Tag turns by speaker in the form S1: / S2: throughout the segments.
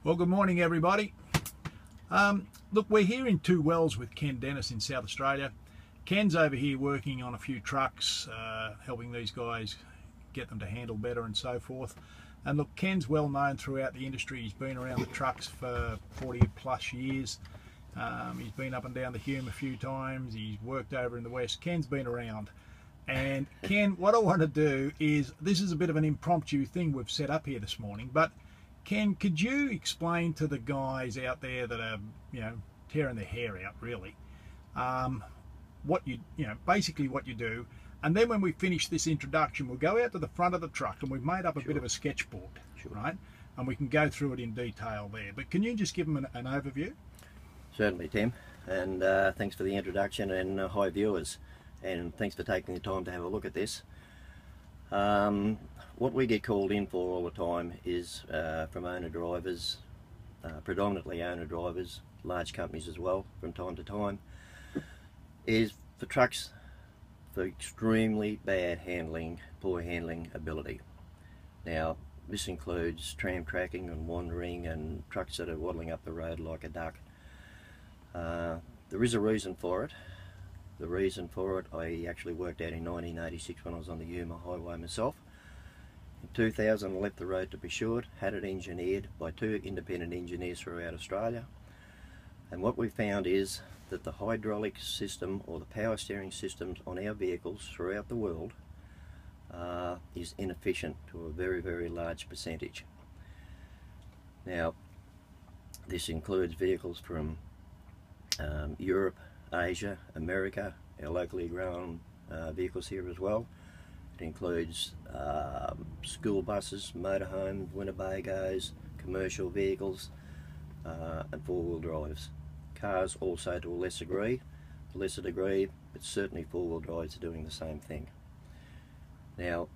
S1: Well, good morning, everybody. Look, we're here in Two Wells with Ken Dennis in South Australia. Ken's over here working on a few trucks, helping these guys get them to handle better and so forth. And look, Ken's well known throughout the industry. He's been around the trucks for 40 plus years. He's been up and down the Hume a few times. He's worked over in the West. Ken's been around. And Ken, what I want to do is, this is a bit of an impromptu thing we've set up here this morning, but Ken, could you explain to the guys out there that are, tearing their hair out, really, basically what you do, and then when we finish this introduction, we'll go out to the front of the truck and we've made up a bit of a sketchboard, right? And we can go through it in detail there. But can you just give them an overview?
S2: Certainly, Tim, and thanks for the introduction, and hi viewers, and thanks for taking the time to have a look at this. What we get called in for all the time is from owner drivers, predominantly owner drivers, large companies as well from time to time, is for trucks for extremely bad handling, poor handling ability. Now this includes tram tracking and wandering and trucks that are waddling up the road like a duck. There is a reason for it. The reason for it, I actually worked out in 1986 when I was on the Yuma Highway myself. In 2000 I left the road to be short, had it engineered by two independent engineers throughout Australia, and what we found is that the hydraulic system or the power steering systems on our vehicles throughout the world is inefficient to a very, very large percentage. Now this includes vehicles from Europe, Asia, America, our locally grown vehicles here as well. It includes school buses, motorhomes, Winnebagos, commercial vehicles, and four-wheel drives. Cars also to a lesser degree, but certainly four-wheel drives are doing the same thing. Now,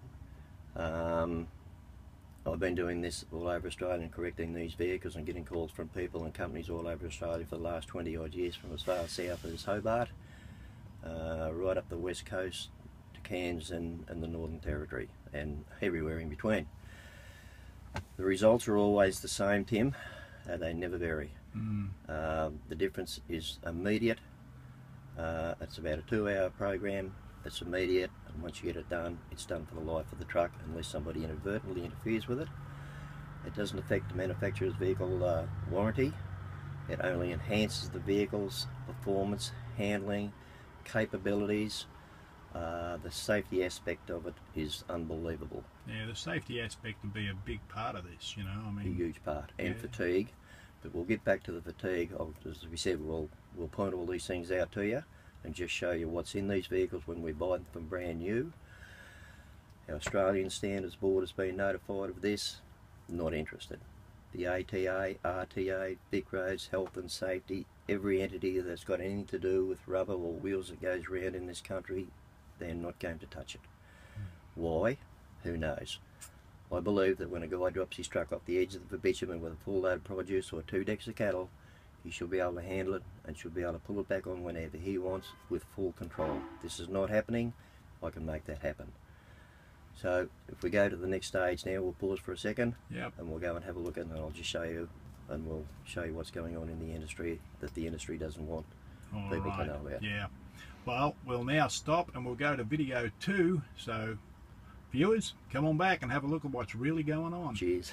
S2: I've been doing this all over Australia and correcting these vehicles and getting calls from people and companies all over Australia for the last 20 odd years, from as far south as Hobart, right up the west coast to Cairns and the Northern Territory, and everywhere in between. The results are always the same, Tim. They never vary. The difference is immediate. It's about a 2-hour program. It's immediate, and once you get it done, it's done for the life of the truck, unless somebody inadvertently interferes with it. It doesn't affect the manufacturer's vehicle warranty. It only enhances the vehicle's performance, handling, capabilities. The safety aspect of it is unbelievable.
S1: Yeah, the safety aspect would be a big part of this,
S2: A huge part, and fatigue. But we'll get back to the fatigue. As we said, we'll point all these things out to you and just show you what's in these vehicles when we buy them from brand new. Our Australian Standards Board has been notified of this. Not interested. The ATA, RTA, VicRoads, Health and Safety, every entity that's got anything to do with rubber or wheels that goes around in this country, they're not going to touch it. Why? Who knows? I believe that when a guy drops his truck off the edge of the bitumen with a full load of produce or 2 decks of cattle, he should be able to handle it and should be able to pull it back on whenever he wants with full control. This is not happening. I can make that happen. So if we go to the next stage now, we'll pause for a second, and we'll go and have a look, and then I'll just show you, and we'll show you what's going on in the industry that the industry doesn't want people to know about.
S1: Yeah. Well, we'll now stop and we'll go to video 2. So viewers, come on back and have a look at what's really going on.
S2: Cheers.